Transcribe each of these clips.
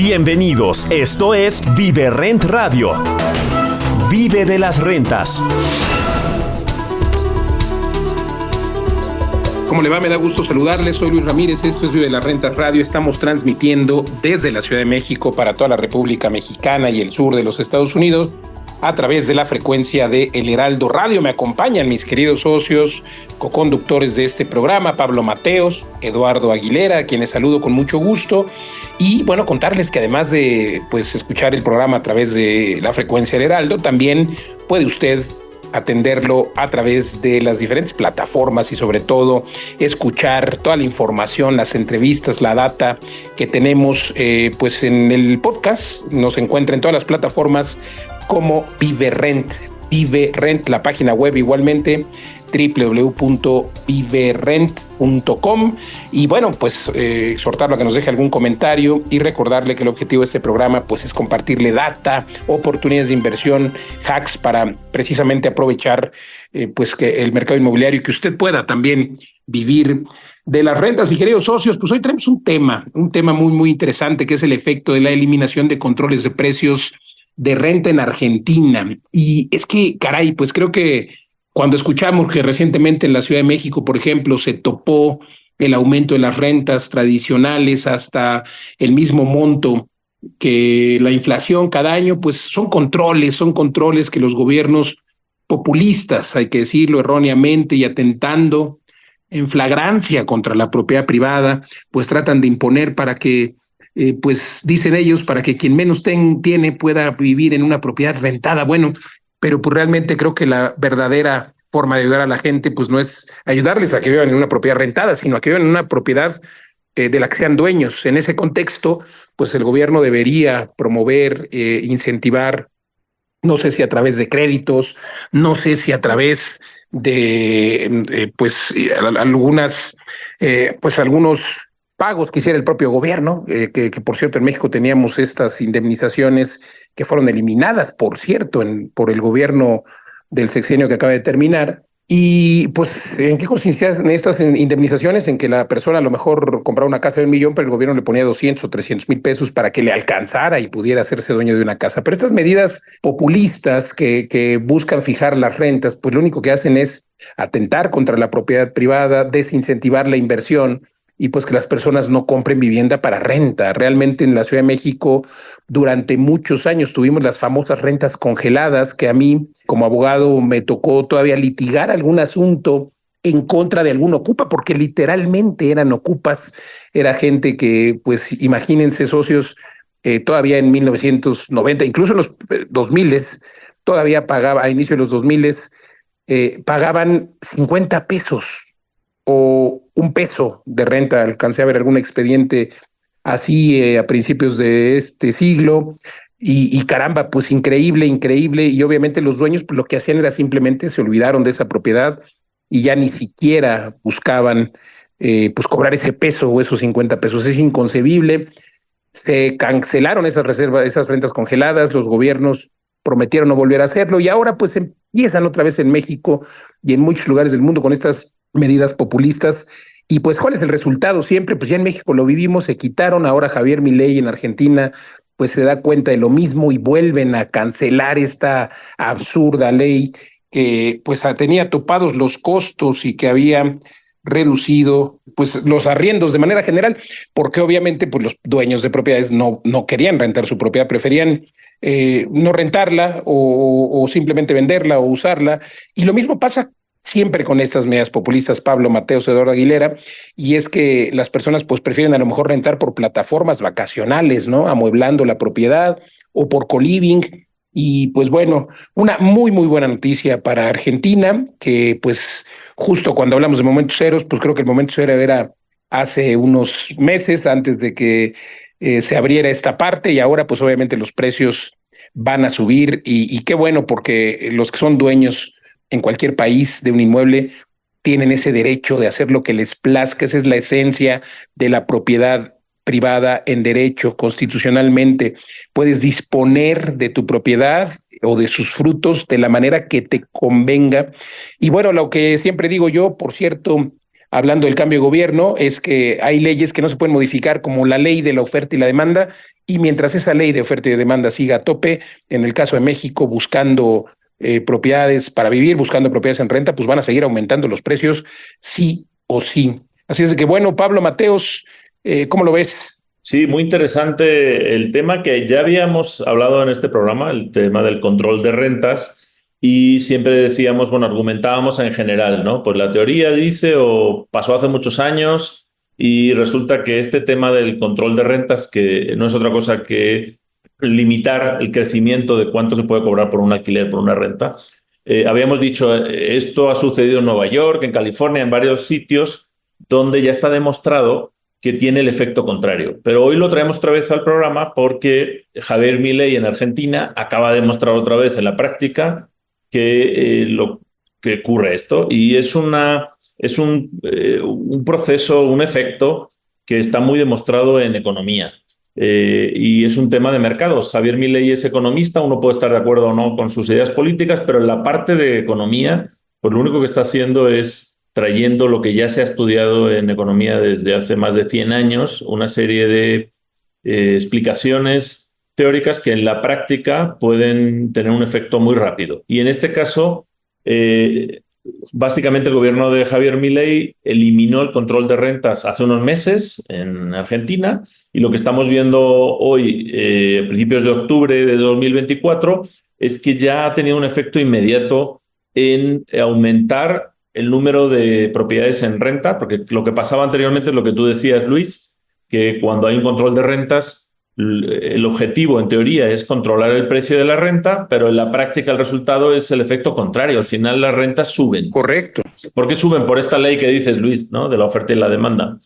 Bienvenidos, esto es Vive Rent Radio. Vive de las rentas. ¿Cómo le va? Me da gusto saludarles. Soy Luis Ramírez, esto es Vive de las Rentas Radio. Estamos transmitiendo desde la Ciudad de México para toda la República Mexicana y el sur de los Estados Unidos a través de la frecuencia de El Heraldo Radio. Me acompañan mis queridos socios, coconductores de este programa, Pablo Mateos, Eduardo Aguilera, a quienes saludo con mucho gusto. Y bueno, contarles que además de escuchar el programa a través de la frecuencia del Heraldo, también puede usted atenderlo a través de las diferentes plataformas y sobre todo escuchar toda la información, las entrevistas, la data que tenemos en el podcast. Nos encuentra en todas las plataformas como Vive Rent, la página web igualmente www.viverent.com. Y bueno, exhortarlo a que nos deje algún comentario y recordarle que el objetivo de este programa es compartirle data, oportunidades de inversión, hacks para precisamente aprovechar que el mercado inmobiliario y que usted pueda también vivir de las rentas. Y queridos socios, hoy tenemos un tema muy, muy interesante, que es el efecto de la eliminación de controles de precios de renta en Argentina. Y es que, caray, creo que cuando escuchamos que recientemente en la Ciudad de México, por ejemplo, se topó el aumento de las rentas tradicionales hasta el mismo monto que la inflación cada año, son controles que los gobiernos populistas, hay que decirlo erróneamente y atentando en flagrancia contra la propiedad privada, tratan de imponer para que dicen ellos, para que quien menos tiene pueda vivir en una propiedad rentada. Bueno, pero realmente creo que la verdadera forma de ayudar a la gente no es ayudarles a que vivan en una propiedad rentada, sino a que vivan en una propiedad de la que sean dueños. En ese contexto, el gobierno debería promover, incentivar, no sé si a través de créditos, no sé si a través de algunos pagos que hiciera el propio gobierno, que por cierto en México teníamos estas indemnizaciones que fueron eliminadas, por cierto, por el gobierno del sexenio que acaba de terminar. Y ¿en qué consistían estas indemnizaciones? En que la persona a lo mejor compraba una casa de $1 millón, pero el gobierno le ponía 200 o 300 mil pesos para que le alcanzara y pudiera hacerse dueño de una casa. Pero estas medidas populistas que buscan fijar las rentas, lo único que hacen es atentar contra la propiedad privada, desincentivar la inversión y que las personas no compren vivienda para renta. Realmente en la Ciudad de México durante muchos años tuvimos las famosas rentas congeladas, que a mí como abogado me tocó todavía litigar algún asunto en contra de algún ocupa, porque literalmente eran ocupas, era gente que, imagínense, socios, todavía en 1990, incluso en los 2000, todavía pagaba, a inicio de los 2000, pagaban 50 pesos o $1 de renta. Alcancé a ver algún expediente así a principios de este siglo y caramba, increíble. Y obviamente los dueños lo que hacían era simplemente se olvidaron de esa propiedad y ya ni siquiera buscaban cobrar ese peso o esos 50 pesos. Es inconcebible. Se cancelaron esas reservas, esas rentas congeladas, los gobiernos prometieron no volver a hacerlo y ahora empiezan otra vez en México y en muchos lugares del mundo con estas medidas populistas. Y ¿cuál es el resultado? Siempre, ya en México lo vivimos, se quitaron. Ahora Javier Milei en Argentina, se da cuenta de lo mismo y vuelven a cancelar esta absurda ley que, tenía topados los costos y que había reducido, los arriendos de manera general, porque obviamente, los dueños de propiedades no querían rentar su propiedad, preferían no rentarla o simplemente venderla o usarla. Y lo mismo pasa siempre con estas medidas populistas, Pablo Mateos, Eduardo Aguilera, y es que las personas prefieren a lo mejor rentar por plataformas vacacionales, ¿no? Amueblando la propiedad o por co-living. Y una muy, muy buena noticia para Argentina, que justo cuando hablamos de momentos ceros, creo que el momento cero era hace unos meses, antes de que se abriera esta parte, y ahora obviamente los precios van a subir y qué bueno, porque los que son dueños en cualquier país de un inmueble tienen ese derecho de hacer lo que les plazca. Esa es la esencia de la propiedad privada en derecho. Constitucionalmente puedes disponer de tu propiedad o de sus frutos de la manera que te convenga. Y lo que siempre digo yo, por cierto, hablando del cambio de gobierno, es que hay leyes que no se pueden modificar, como la ley de la oferta y la demanda, y mientras esa ley de oferta y de demanda siga a tope, en el caso de México, buscando propiedades para vivir, buscando propiedades en renta, pues van a seguir aumentando los precios sí o sí. Así es que bueno, Pablo Mateos, ¿cómo lo ves? Sí, muy interesante el tema que ya habíamos hablado en este programa, el tema del control de rentas, y siempre decíamos, bueno, argumentábamos en general, ¿no? Pues la teoría dice, o pasó hace muchos años, y resulta que este tema del control de rentas, que no es otra cosa que limitar el crecimiento de cuánto se puede cobrar por un alquiler, por una renta. Habíamos dicho, esto ha sucedido en Nueva York, en California, en varios sitios donde ya está demostrado que tiene el efecto contrario. Pero hoy lo traemos otra vez al programa porque Javier Milei en Argentina acaba de demostrar otra vez en la práctica que ocurre esto. Y es un proceso, un efecto que está muy demostrado en economía. Y es un tema de mercados. Javier Milei es economista, uno puede estar de acuerdo o no con sus ideas políticas, pero en la parte de economía, pues lo único que está haciendo es trayendo lo que ya se ha estudiado en economía desde hace más de 100 años, una serie de explicaciones teóricas que en la práctica pueden tener un efecto muy rápido. Y en este caso, básicamente el gobierno de Javier Milei eliminó el control de rentas hace unos meses en Argentina, y lo que estamos viendo hoy, a principios de octubre de 2024, es que ya ha tenido un efecto inmediato en aumentar el número de propiedades en renta, porque lo que pasaba anteriormente es lo que tú decías, Luis, que cuando hay un control de rentas, el objetivo, en teoría, es controlar el precio de la renta, pero en la práctica el resultado es el efecto contrario. Al final las rentas suben. Correcto. ¿Por qué suben? Por esta ley que dices, Luis, ¿no? De la oferta y la demanda.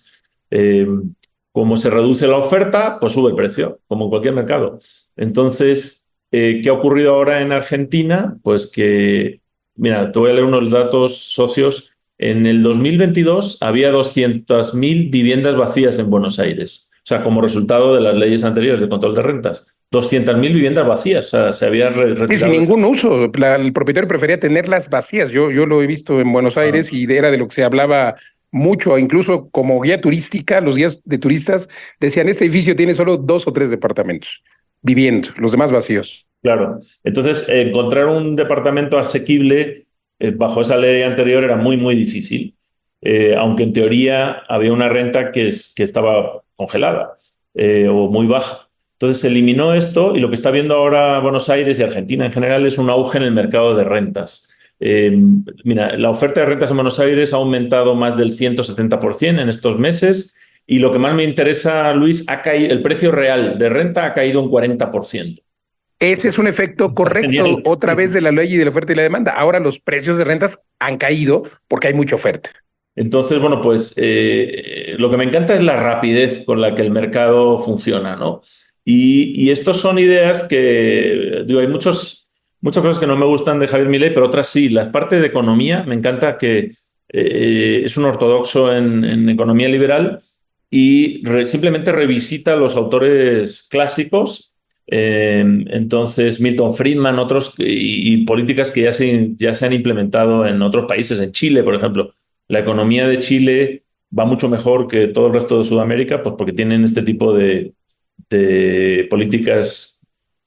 Como se reduce la oferta, pues sube el precio, como en cualquier mercado. Entonces, ¿qué ha ocurrido ahora en Argentina? Pues que, mira, te voy a leer unos datos socios. En el 2022 había 200.000 viviendas vacías en Buenos Aires. O sea, como resultado de las leyes anteriores de control de rentas. 200.000 viviendas vacías. O sea, se había retirado. Sí, sin ningún uso. El propietario prefería tenerlas vacías. Yo lo he visto en Buenos Aires y era de lo que se hablaba mucho. Incluso como guía turística, los guías de turistas decían, este edificio tiene solo 2 o 3 departamentos viviendo, los demás vacíos. Claro. Entonces, encontrar un departamento asequible bajo esa ley anterior era muy, muy difícil. Aunque en teoría había una renta que estaba congelada o muy baja. Entonces se eliminó esto, y lo que está viendo ahora Buenos Aires y Argentina en general es un auge en el mercado de rentas. Mira, la oferta de rentas en Buenos Aires ha aumentado más del 170% en estos meses, y lo que más me interesa, Luis, el precio real de renta ha caído un 40%. Ese es un efecto correcto, otra vez, de la ley y de la oferta y la demanda. Ahora los precios de rentas han caído porque hay mucha oferta. Entonces, bueno, pues lo que me encanta es la rapidez con la que el mercado funciona, ¿no? Y estos son ideas que, digo, hay muchas cosas que no me gustan de Javier Milei, pero otras sí. La parte de economía, me encanta que es un ortodoxo en economía liberal, y simplemente revisita a los autores clásicos. Entonces, Milton Friedman, otros, y políticas que ya se han implementado en otros países, en Chile, por ejemplo. La economía de Chile va mucho mejor que todo el resto de Sudamérica, pues porque tienen este tipo de políticas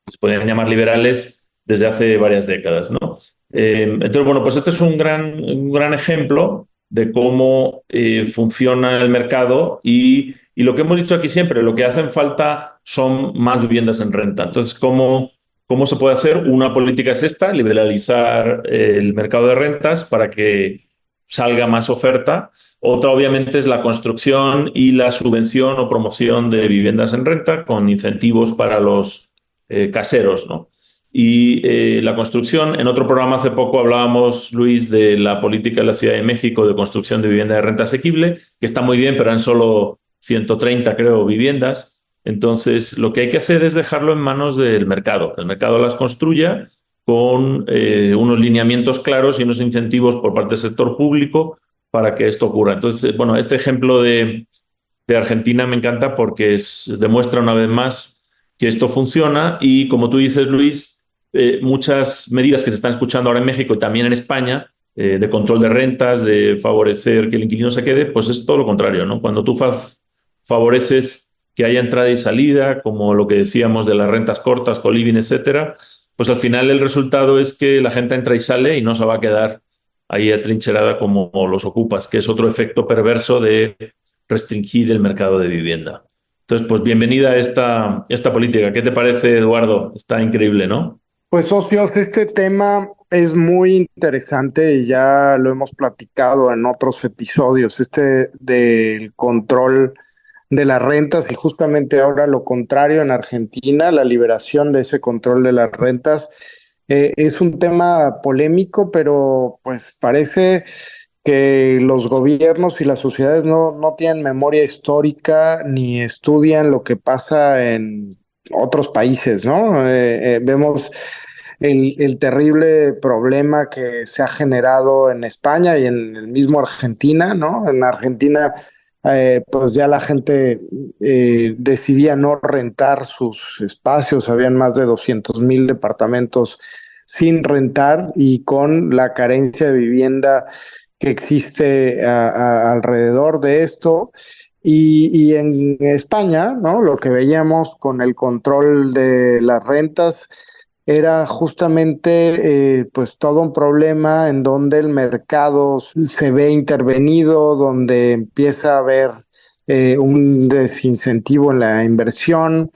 que se podrían llamar liberales desde hace varias décadas, ¿no? Entonces, bueno, pues este es un gran ejemplo de cómo funciona el mercado, y lo que hemos dicho aquí siempre, lo que hacen falta son más viviendas en renta. Entonces, ¿cómo se puede hacer? Una política es esta, liberalizar el mercado de rentas para que salga más oferta. Otra, obviamente, es la construcción y la subvención o promoción de viviendas en renta con incentivos para los caseros, ¿no? Y la construcción, en otro programa hace poco hablábamos, Luis, de la política de la Ciudad de México de construcción de vivienda de renta asequible, que está muy bien, pero en solo 130, creo, viviendas. Entonces, lo que hay que hacer es dejarlo en manos del mercado, que el mercado las construya con unos lineamientos claros y unos incentivos por parte del sector público para que esto ocurra. Entonces, bueno, este ejemplo de Argentina me encanta porque demuestra una vez más que esto funciona, y como tú dices, Luis, muchas medidas que se están escuchando ahora en México y también en España de control de rentas, de favorecer que el inquilino se quede, pues es todo lo contrario, ¿no? Cuando tú favoreces que haya entrada y salida, como lo que decíamos de las rentas cortas, co-living, etcétera, pues al final el resultado es que la gente entra y sale y no se va a quedar ahí atrincherada como los ocupas, que es otro efecto perverso de restringir el mercado de vivienda. Entonces, pues bienvenida a esta política. ¿Qué te parece, Eduardo? Está increíble, ¿no? Pues socios, este tema es muy interesante y ya lo hemos platicado en otros episodios, este del control de las rentas y justamente ahora lo contrario en Argentina, la liberación de ese control de las rentas. Es un tema polémico, pero pues parece que los gobiernos y las sociedades no tienen memoria histórica ni estudian lo que pasa en otros países, ¿no? Vemos el terrible problema que se ha generado en España y en el mismo Argentina, ¿no? En Argentina, pues ya la gente decidía no rentar sus espacios, habían más de 200,000 departamentos sin rentar y con la carencia de vivienda que existe alrededor de esto. Y en España, ¿no? Lo que veíamos con el control de las rentas era justamente pues todo un problema en donde el mercado se ve intervenido, donde empieza a haber un desincentivo en la inversión,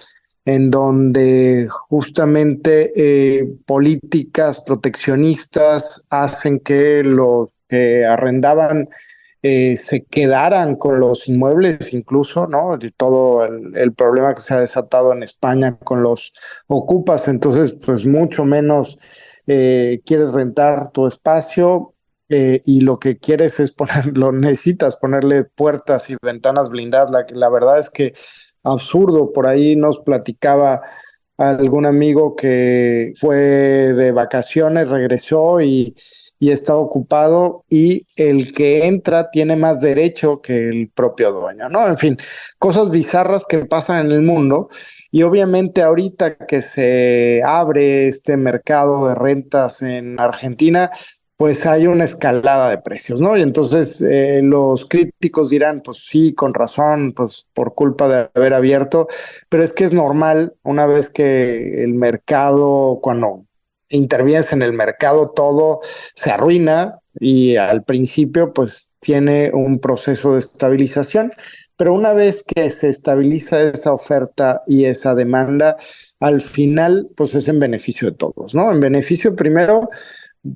en donde justamente políticas proteccionistas hacen que los que arrendaban se quedaran con los inmuebles incluso, ¿no? De todo el problema que se ha desatado en España con los ocupas, entonces pues mucho menos quieres rentar tu espacio y lo que quieres es ponerlo, necesitas ponerle puertas y ventanas blindadas. La verdad es que absurdo, por ahí nos platicaba algún amigo que fue de vacaciones, regresó y está ocupado y el que entra tiene más derecho que el propio dueño, ¿no? En fin, cosas bizarras que pasan en el mundo y obviamente ahorita que se abre este mercado de rentas en Argentina, pues hay una escalada de precios, ¿no? Y entonces los críticos dirán, pues sí, con razón, pues por culpa de haber abierto, pero es que es normal una vez que el mercado, cuando intervienes en el mercado, todo se arruina y al principio pues tiene un proceso de estabilización, pero una vez que se estabiliza esa oferta y esa demanda, al final pues es en beneficio de todos, ¿no? En beneficio primero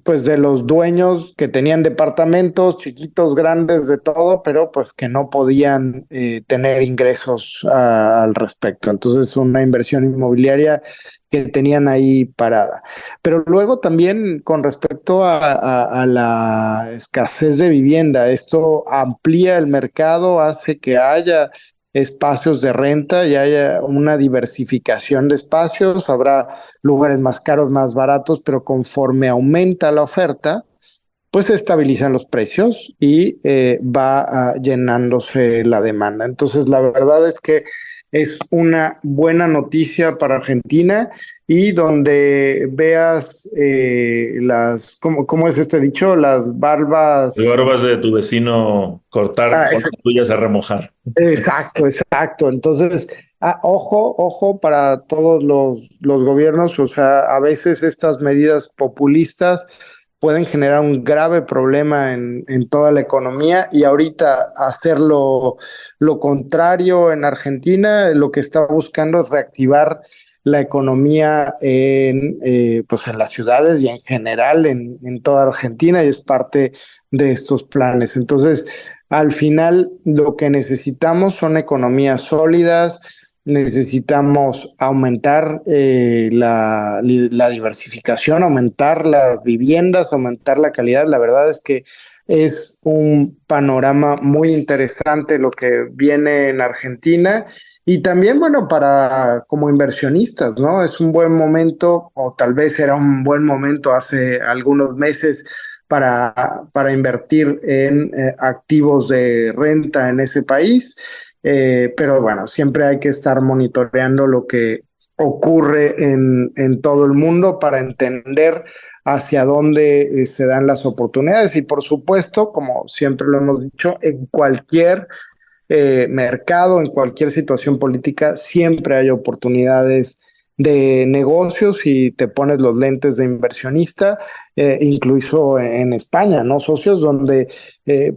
pues de los dueños que tenían departamentos chiquitos, grandes, de todo, pero pues que no podían tener ingresos al respecto. Entonces, una inversión inmobiliaria que tenían ahí parada. Pero luego también con respecto a la escasez de vivienda, esto amplía el mercado, hace que haya espacios de renta y haya una diversificación de espacios, habrá lugares más caros, más baratos, pero conforme aumenta la oferta, pues se estabilizan los precios y va llenándose la demanda. Entonces, la verdad es que es una buena noticia para Argentina y donde veas ¿cómo es este dicho? Las barbas. Las barbas de tu vecino cortar Ah, con las tuyas a remojar. exacto, exacto. Entonces, ojo para todos los gobiernos, o sea, a veces estas medidas populistas pueden generar un grave problema en toda la economía y ahorita hacer lo contrario en Argentina, lo que está buscando es reactivar la economía pues en las ciudades y en general en toda Argentina y es parte de estos planes. Entonces, al final, lo que necesitamos son economías sólidas, necesitamos aumentar la diversificación, aumentar las viviendas, aumentar la calidad. La verdad es que es un panorama muy interesante lo que viene en Argentina y también, bueno, para como inversionistas, ¿no? Es un buen momento, o tal vez era un buen momento hace algunos meses para invertir en activos de renta en ese país, pero bueno, siempre hay que estar monitoreando lo que ocurre en todo el mundo para entender hacia dónde se dan las oportunidades. Y por supuesto, como siempre lo hemos dicho, en cualquier mercado, en cualquier situación política, siempre hay oportunidades de negocios y te pones los lentes de inversionista, incluso en España, ¿no? Socios donde,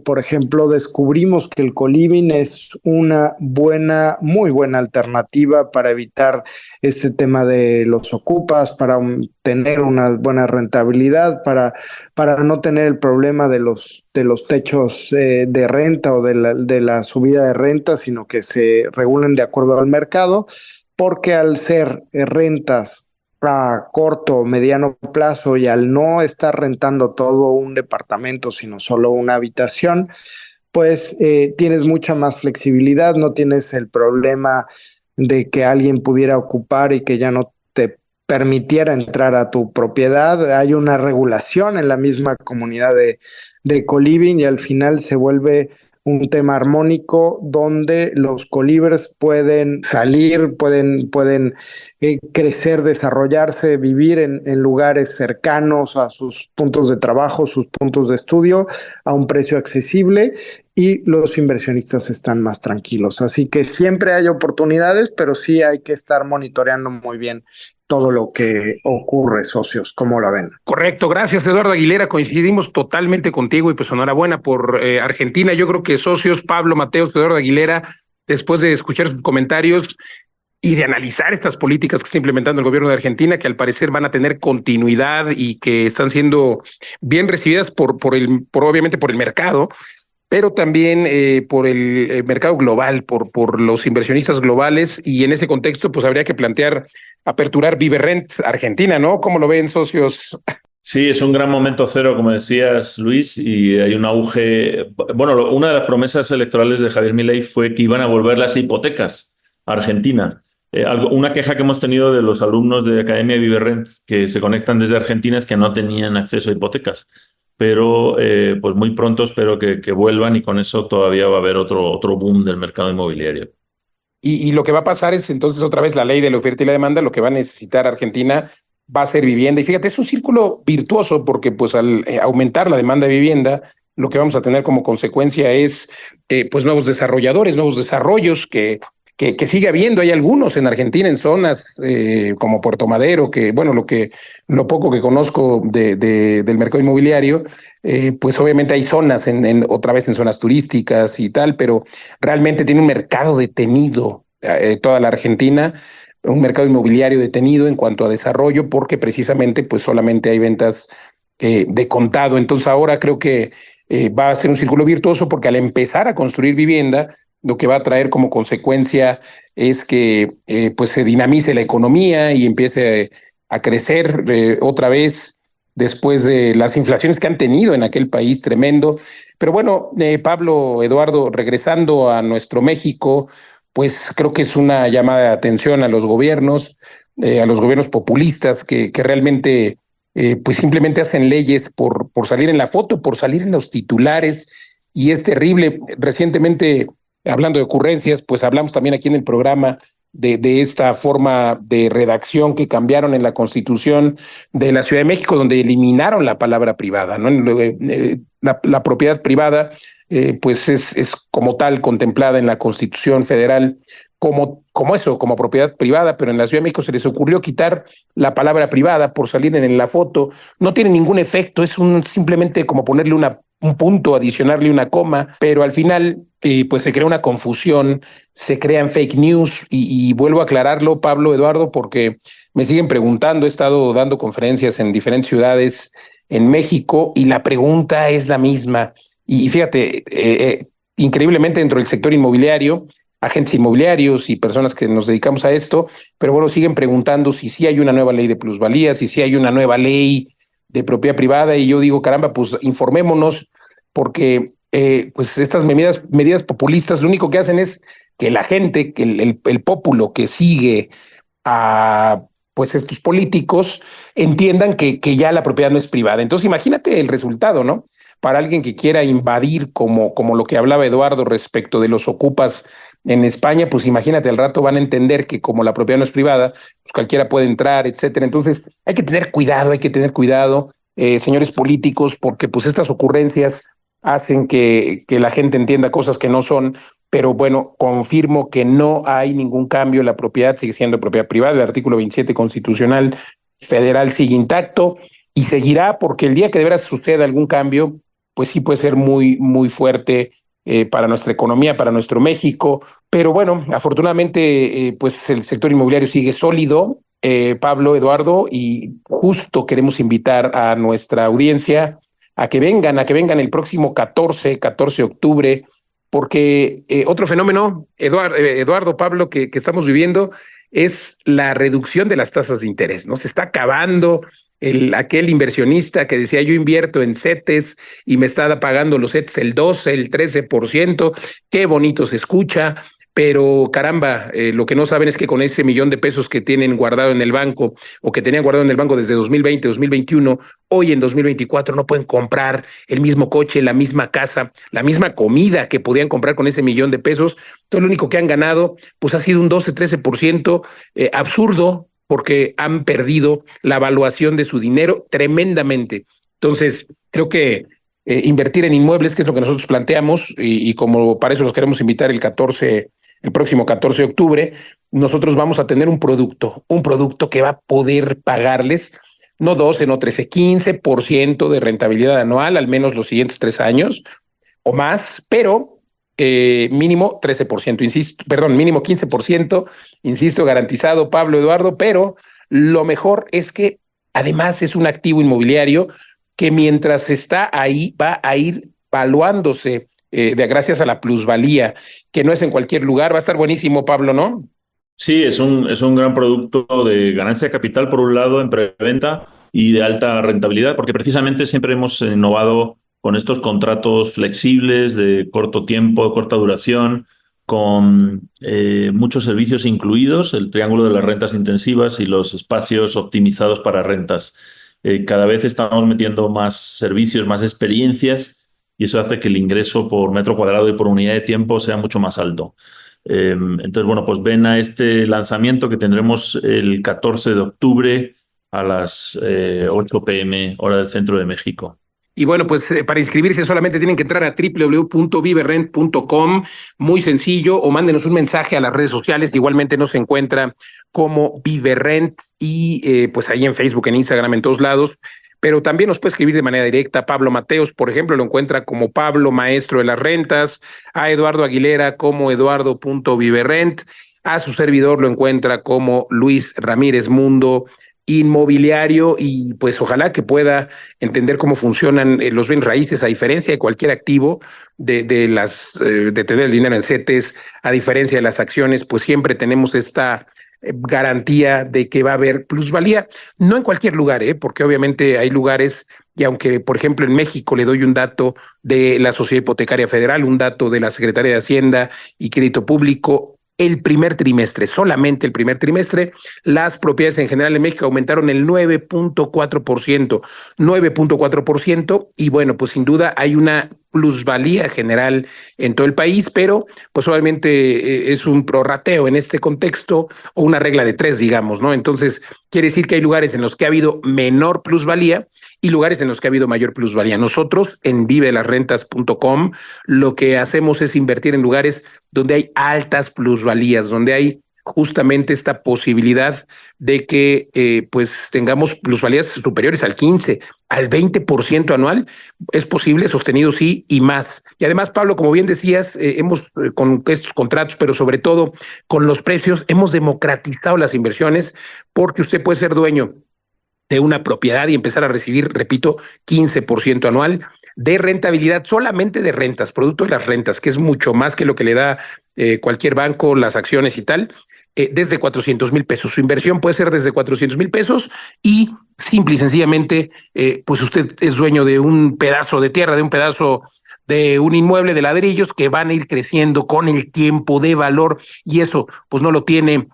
por ejemplo, descubrimos que el coliving es una buena, muy buena alternativa para evitar este tema de los ocupas, para tener una buena rentabilidad, para no tener el problema de los techos de renta o de la subida de renta, sino que se regulen de acuerdo al mercado, porque al ser rentas a corto o mediano plazo y al no estar rentando todo un departamento, sino solo una habitación, pues tienes mucha más flexibilidad, no tienes el problema de que alguien pudiera ocupar y que ya no te permitiera entrar a tu propiedad. Hay una regulación en la misma comunidad de coliving y al final se vuelve un tema armónico donde los colibres pueden salir, pueden crecer, desarrollarse, vivir en lugares cercanos a sus puntos de trabajo, sus puntos de estudio, a un precio accesible, y los inversionistas están más tranquilos. Así que siempre hay oportunidades, pero sí hay que estar monitoreando muy bien todo lo que ocurre, socios. ¿Cómo la ven? Correcto, gracias Eduardo Aguilera, coincidimos totalmente contigo y pues enhorabuena por Argentina. Yo creo que socios, Pablo, Mateos, Eduardo Aguilera, después de escuchar sus comentarios y de analizar estas políticas que está implementando el gobierno de Argentina, que al parecer van a tener continuidad y que están siendo bien recibidas por obviamente por el mercado, pero también por el mercado global, por los inversionistas globales, y en ese contexto pues habría que plantear aperturar Viverrent Argentina, ¿no? ¿Cómo lo ven, socios? Sí, es un gran momento cero, como decías, Luis, y hay un auge. Bueno, una de las promesas electorales de Javier Milei fue que iban a volver las hipotecas a Argentina. Una queja que hemos tenido de los alumnos de Academia Viverrent que se conectan desde Argentina es que no tenían acceso a hipotecas. Pero pues muy pronto espero que vuelvan y con eso todavía va a haber otro boom del mercado inmobiliario. Y lo que va a pasar es entonces otra vez la ley de la oferta y la demanda, lo que va a necesitar Argentina va a ser vivienda. Y fíjate, es un círculo virtuoso porque pues al aumentar la demanda de vivienda, lo que vamos a tener como consecuencia es pues nuevos desarrolladores, nuevos desarrollos que sigue habiendo. Hay algunos en Argentina, en zonas como Puerto Madero, que bueno, lo poco que conozco del mercado inmobiliario, pues obviamente hay zonas otra vez en zonas turísticas y tal, pero realmente tiene un mercado detenido toda la Argentina, un mercado inmobiliario detenido en cuanto a desarrollo, porque precisamente pues solamente hay ventas de contado. Entonces ahora creo que va a ser un círculo virtuoso, porque al empezar a construir vivienda, lo que va a traer como consecuencia es que pues se dinamice la economía y empiece a crecer otra vez después de las inflaciones que han tenido en aquel país tremendo. Pero bueno, Pablo, Eduardo, regresando a nuestro México, pues creo que es una llamada de atención a los gobiernos populistas que realmente pues simplemente hacen leyes por salir en la foto, por salir en los titulares, y es terrible. Recientemente, hablando de ocurrencias, pues hablamos también aquí en el programa de esta forma de redacción que cambiaron en la Constitución de la Ciudad de México, donde eliminaron la palabra privada, ¿no? La propiedad privada, pues es como tal contemplada en la Constitución Federal como eso, como propiedad privada, pero en la Ciudad de México se les ocurrió quitar la palabra privada por salir en la foto. No tiene ningún efecto, es simplemente como ponerle un punto, adicionarle una coma, pero al final pues se crea una confusión, se crean fake news, y vuelvo a aclararlo, Pablo, Eduardo, porque me siguen preguntando. He estado dando conferencias en diferentes ciudades en México y la pregunta es la misma. Y fíjate, increíblemente dentro del sector inmobiliario, agentes inmobiliarios y personas que nos dedicamos a esto, pero bueno, siguen preguntando si sí hay una nueva ley de plusvalías, si sí hay una nueva ley de propiedad privada, y yo digo, caramba, pues informémonos, porque pues estas medidas populistas lo único que hacen es que la gente, que el pópulo que sigue a pues estos políticos entiendan que ya la propiedad no es privada. Entonces imagínate el resultado, ¿no? Para alguien que quiera invadir, como lo que hablaba Eduardo respecto de los ocupas en España, pues imagínate, al rato van a entender que como la propiedad no es privada, pues cualquiera puede entrar, etcétera. Entonces hay que tener cuidado, señores políticos, porque pues estas ocurrencias hacen que la gente entienda cosas que no son, pero bueno, confirmo que no hay ningún cambio, la propiedad sigue siendo propiedad privada, el artículo 27 constitucional federal sigue intacto y seguirá, porque el día que de veras suceda algún cambio, pues sí puede ser muy, muy fuerte para nuestra economía, para nuestro México, pero bueno, afortunadamente pues el sector inmobiliario sigue sólido, Pablo, Eduardo, y justo queremos invitar a nuestra audiencia a que vengan el próximo 14 de octubre, porque otro fenómeno, Eduardo, Pablo, que estamos viviendo es la reducción de las tasas de interés, ¿no? Se está acabando aquel inversionista que decía yo invierto en CETES y me está pagando los CETES el 12, el 13%, qué bonito se escucha, pero caramba, lo que no saben es que con ese $1,000,000 que tienen guardado en el banco o que tenían guardado en el banco desde 2020, 2021, hoy en 2024 no pueden comprar el mismo coche, la misma casa, la misma comida que podían comprar con ese $1,000,000. Todo lo único que han ganado pues ha sido un 12, 13%, absurdo, porque han perdido la valuación de su dinero tremendamente. Entonces, creo que invertir en inmuebles, que es lo que nosotros planteamos, y como para eso los queremos invitar el próximo 14 de octubre, nosotros vamos a tener un producto que va a poder pagarles no 12, no 13, 15% de rentabilidad anual, al menos los siguientes 3 años o más, pero mínimo 13%, insisto, perdón, mínimo 15%, insisto, garantizado, Pablo, Eduardo, pero lo mejor es que además es un activo inmobiliario que mientras está ahí va a ir valuándose gracias a la plusvalía, que no es en cualquier lugar. Va a estar buenísimo, Pablo, ¿no? Sí, es un gran producto de ganancia de capital, por un lado, en preventa y de alta rentabilidad, porque precisamente siempre hemos innovado con estos contratos flexibles de corto tiempo, corta duración, con muchos servicios incluidos, el triángulo de las rentas intensivas y los espacios optimizados para rentas. Cada vez estamos metiendo más servicios, más experiencias, y eso hace que el ingreso por metro cuadrado y por unidad de tiempo sea mucho más alto. Entonces, bueno, pues ven a este lanzamiento que tendremos el 14 de octubre a las 8 p.m. hora del centro de México. Y bueno, pues para inscribirse solamente tienen que entrar a www.viverrent.com, muy sencillo, o mándenos un mensaje a las redes sociales. Igualmente nos encuentra como Viverrent y pues ahí en Facebook, en Instagram, en todos lados. Pero también nos puede escribir de manera directa. Pablo Mateos, por ejemplo, lo encuentra como Pablo, maestro de las rentas, a Eduardo Aguilera como eduardo.viverrent, a su servidor lo encuentra como Luis Ramírez Mundo Inmobiliario, y pues ojalá que pueda entender cómo funcionan los bienes raíces, a diferencia de cualquier activo de tener el dinero en CETES, a diferencia de las acciones, pues siempre tenemos esta garantía de que va a haber plusvalía, no en cualquier lugar, porque obviamente hay lugares, y aunque por ejemplo en México le doy un dato de la Sociedad Hipotecaria Federal, un dato de la Secretaría de Hacienda y Crédito Público, el primer trimestre, solamente el primer trimestre, las propiedades en general en México aumentaron el 9.4%, y bueno, pues sin duda hay una plusvalía general en todo el país, pero pues obviamente es un prorrateo en este contexto, o una regla de 3, digamos, ¿no? Entonces, quiere decir que hay lugares en los que ha habido menor plusvalía y lugares en los que ha habido mayor plusvalía. Nosotros en vivelasrentas.com lo que hacemos es invertir en lugares donde hay altas plusvalías, donde hay justamente esta posibilidad de que pues tengamos plusvalías superiores al 15, al 20% anual. Es posible, sostenido sí, y más. Y además, Pablo, como bien decías, hemos con estos contratos, pero sobre todo con los precios, hemos democratizado las inversiones, porque usted puede ser dueño de una propiedad y empezar a recibir, repito, 15% anual de rentabilidad, solamente de rentas, producto de las rentas, que es mucho más que lo que le da cualquier banco, las acciones y tal, desde 400 $1,000. Su inversión puede ser desde 400 $1,000, y simple y sencillamente, pues usted es dueño de un pedazo de tierra, de un pedazo de un inmueble de ladrillos que van a ir creciendo con el tiempo de valor, y eso pues no tiene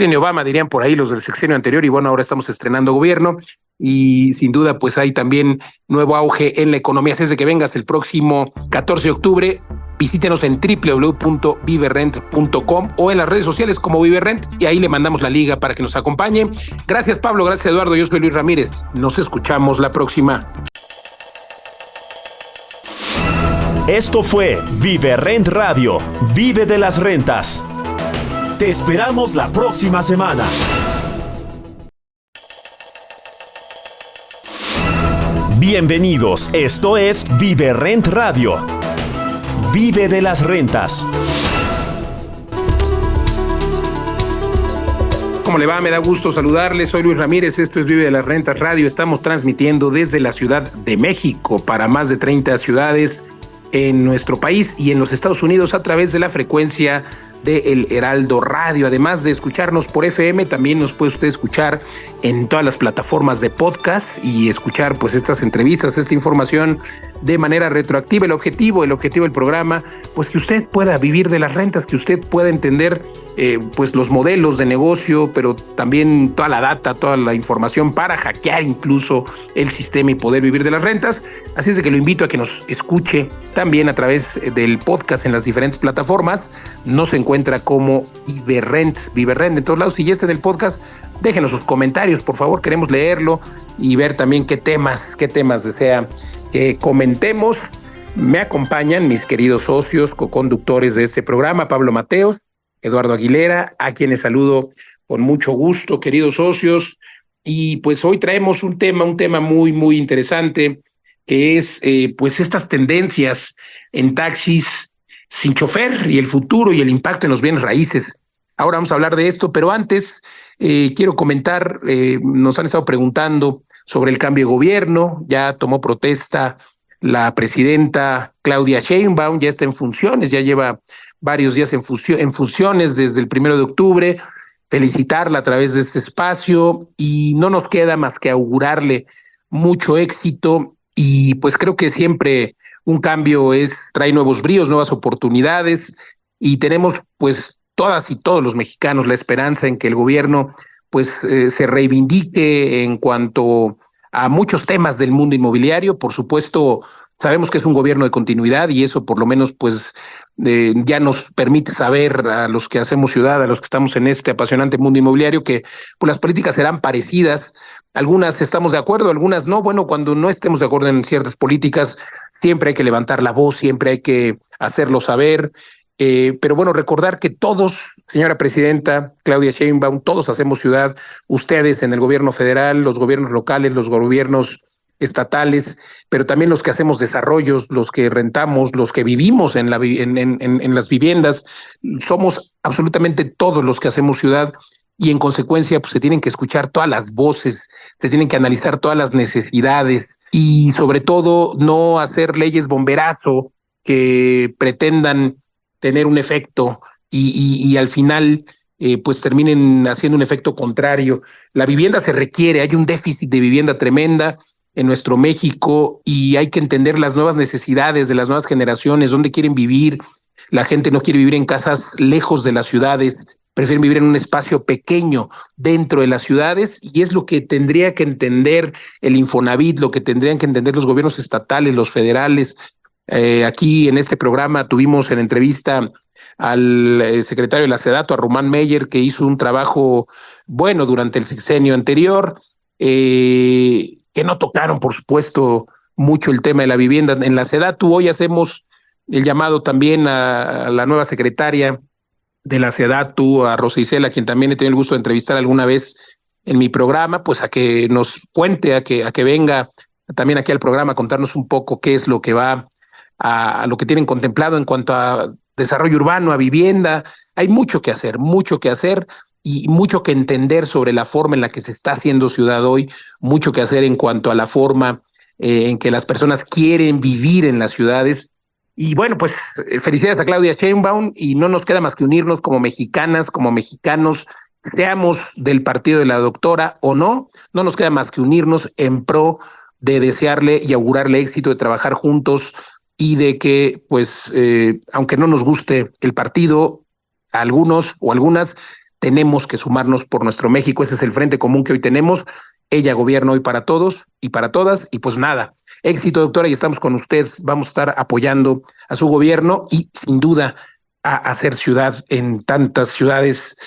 ni Obama, dirían por ahí los del sexenio anterior, y bueno, ahora estamos estrenando gobierno. y sin duda pues hay también nuevo auge en la economía. Así es de que vengas el próximo 14 de octubre, visítenos en www.viverrent.com o en las redes sociales como Viverrent y ahí le mandamos la liga para que nos acompañe. Gracias Pablo, gracias Eduardo, yo soy Luis Ramírez. Nos escuchamos la próxima. Esto fue Viverrent Radio, vive de las rentas. Te esperamos la próxima semana. Bienvenidos, esto es Viverrent Radio, vive de las rentas. ¿Cómo le va? Me da gusto saludarles. Soy Luis Ramírez, esto es Vive de las Rentas Radio. Estamos transmitiendo desde la Ciudad de México para más de 30 ciudades en nuestro país y en los Estados Unidos a través de la frecuencia de El Heraldo Radio. Además de escucharnos por FM, también nos puede usted escuchar en todas las plataformas de podcast y escuchar pues estas entrevistas, esta información de manera retroactiva. El objetivo del programa, pues que usted pueda vivir de las rentas, que usted pueda entender pues los modelos de negocio, pero también toda la data, toda la información para hackear incluso el sistema y poder vivir de las rentas. Así es de que lo invito a que nos escuche también a través del podcast en las diferentes plataformas. Nos encuentra como Viverrent en todos lados. Y este del podcast, déjenos sus comentarios, por favor, queremos leerlo y ver también qué temas desea que comentemos. Me acompañan mis queridos socios, coconductores de este programa, Pablo Mateos, Eduardo Aguilera, a quienes saludo con mucho gusto, queridos socios. Y pues hoy traemos un tema muy, muy interesante, que es pues estas tendencias en taxis sin chofer y el futuro y el impacto en los bienes raíces. Ahora vamos a hablar de esto, pero antes quiero comentar, nos han estado preguntando sobre el cambio de gobierno. Ya tomó protesta la presidenta Claudia Sheinbaum, ya está en funciones, ya lleva varios días en funciones desde el 1 de octubre, felicitarla a través de este espacio y no nos queda más que augurarle mucho éxito y pues creo que siempre un cambio trae nuevos bríos, nuevas oportunidades y tenemos pues todas y todos los mexicanos la esperanza en que el gobierno pues se reivindique en cuanto a muchos temas del mundo inmobiliario. Por supuesto, sabemos que es un gobierno de continuidad y eso por lo menos pues ya nos permite saber a los que hacemos ciudad, a los que estamos en este apasionante mundo inmobiliario, que pues las políticas serán parecidas. Algunas estamos de acuerdo, algunas no. Bueno, cuando no estemos de acuerdo en ciertas políticas, siempre hay que levantar la voz, siempre hay que hacerlo saber. Pero bueno, recordar que todos, señora presidenta Claudia Sheinbaum, todos hacemos ciudad, ustedes en el gobierno federal, los gobiernos locales, los gobiernos estatales, pero también los que hacemos desarrollos, los que rentamos, los que vivimos en las viviendas, somos absolutamente todos los que hacemos ciudad y en consecuencia pues se tienen que escuchar todas las voces, se tienen que analizar todas las necesidades y sobre todo no hacer leyes bomberazo que pretendan tener un efecto y al final pues terminen haciendo un efecto contrario. La vivienda se requiere, hay un déficit de vivienda tremenda en nuestro México y hay que entender las nuevas necesidades de las nuevas generaciones, dónde quieren vivir. La gente no quiere vivir en casas lejos de las ciudades, prefieren vivir en un espacio pequeño dentro de las ciudades y es lo que tendría que entender el Infonavit, lo que tendrían que entender los gobiernos estatales, los federales. Aquí en este programa tuvimos en entrevista al secretario de la SEDATU, a Román Meyer, que hizo un trabajo bueno durante el sexenio anterior, que no tocaron, por supuesto, mucho el tema de la vivienda. En la SEDATU hoy hacemos el llamado también a la nueva secretaria de la SEDATU, a Rosa Isela, a quien también he tenido el gusto de entrevistar alguna vez en mi programa, pues a que nos cuente, a que venga también aquí al programa a contarnos un poco qué es lo que va a lo que tienen contemplado en cuanto a desarrollo urbano, a vivienda. Hay mucho que hacer y mucho que entender sobre la forma en la que se está haciendo ciudad hoy, mucho que hacer en cuanto a la forma en que las personas quieren vivir en las ciudades. Y bueno, pues felicidades a Claudia Sheinbaum y no nos queda más que unirnos como mexicanas, como mexicanos, seamos del partido de la doctora o no nos queda más que unirnos en pro de desearle y augurarle éxito, de trabajar juntos y de que, pues, aunque no nos guste el partido, a algunos o algunas, tenemos que sumarnos por nuestro México. Ese es el frente común que hoy tenemos. ella gobierna hoy para todos y para todas, y pues nada, éxito, doctora, y estamos con usted, vamos a estar apoyando a su gobierno y sin duda a hacer ciudad en tantas ciudades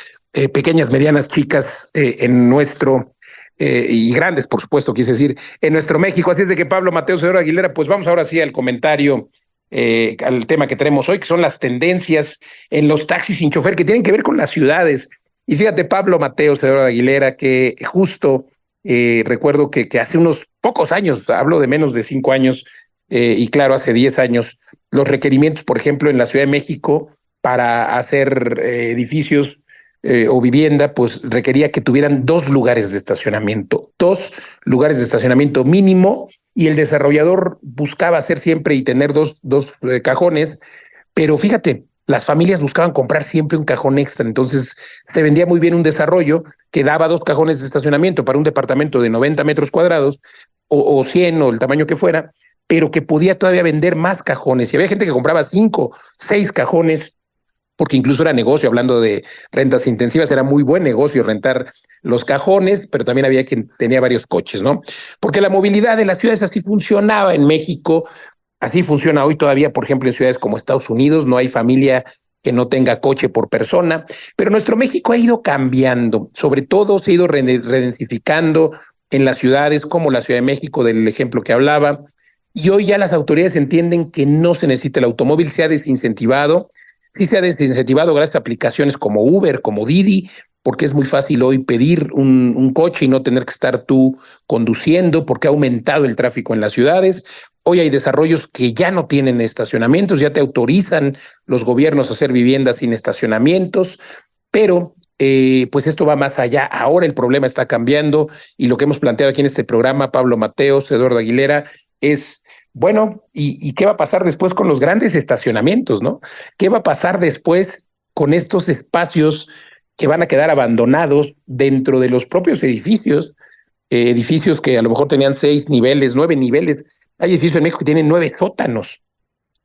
pequeñas, medianas, chicas, en nuestro y grandes, por supuesto, quise decir, en nuestro México. Así es de que Pablo Mateo Cedillo Aguilera, pues vamos ahora sí al comentario, al tema que tenemos hoy, que son las tendencias en los taxis sin chofer, que tienen que ver con las ciudades. Y fíjate, Pablo Mateo Cedillo Aguilera, que justo recuerdo que hace unos pocos años, hablo de menos de 5 años, y claro, hace 10 años, los requerimientos, por ejemplo, en la Ciudad de México para hacer edificios o vivienda, pues requería que tuvieran 2 lugares de estacionamiento, 2 lugares de estacionamiento mínimo, y el desarrollador buscaba hacer siempre y tener dos cajones, pero fíjate, las familias buscaban comprar siempre un cajón extra, entonces se vendía muy bien un desarrollo que daba 2 cajones de estacionamiento para un departamento de 90 metros cuadrados, o 100 o el tamaño que fuera, pero que podía todavía vender más cajones, y había gente que compraba 5, 6 cajones, porque incluso era negocio, hablando de rentas intensivas, era muy buen negocio rentar los cajones, pero también había quien tenía varios coches, ¿no? Porque la movilidad de las ciudades así funcionaba en México, así funciona hoy todavía, por ejemplo, en ciudades como Estados Unidos, no hay familia que no tenga coche por persona, pero nuestro México ha ido cambiando, sobre todo se ha ido redensificando en las ciudades como la Ciudad de México, del ejemplo que hablaba, y hoy ya las autoridades entienden que no se necesita el automóvil, se ha desincentivado. Sí se ha desincentivado gracias a aplicaciones como Uber, como Didi, porque es muy fácil hoy pedir un coche y no tener que estar tú conduciendo, porque ha aumentado el tráfico en las ciudades. Hoy hay desarrollos que ya no tienen estacionamientos, ya te autorizan los gobiernos a hacer viviendas sin estacionamientos, pero pues esto va más allá. Ahora el problema está cambiando y lo que hemos planteado aquí en este programa, Pablo Mateos, Eduardo Aguilera, es bueno, ¿y qué va a pasar después con los grandes estacionamientos, no? ¿Qué va a pasar después con estos espacios que van a quedar abandonados dentro de los propios edificios? Edificios que a lo mejor tenían 6 niveles, 9 niveles. Hay edificios en México que tienen 9 sótanos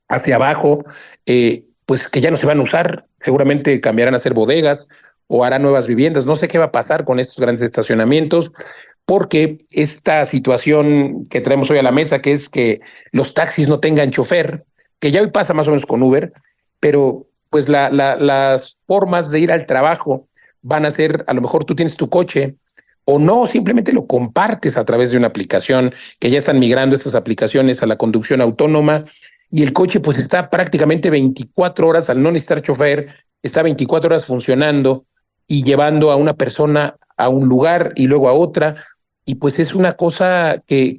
hacia abajo, pues que ya no se van a usar. Seguramente cambiarán a ser bodegas o harán nuevas viviendas. No sé qué va a pasar con estos grandes estacionamientos, porque esta situación que traemos hoy a la mesa, que es que los taxis no tengan chofer, que ya hoy pasa más o menos con Uber, pero pues las formas de ir al trabajo van a ser, a lo mejor tú tienes tu coche, o no, simplemente lo compartes a través de una aplicación, que ya están migrando estas aplicaciones a la conducción autónoma, y el coche pues está prácticamente 24 horas, al no necesitar chofer, está 24 horas funcionando y llevando a una persona a un lugar y luego a otra, y pues es una cosa que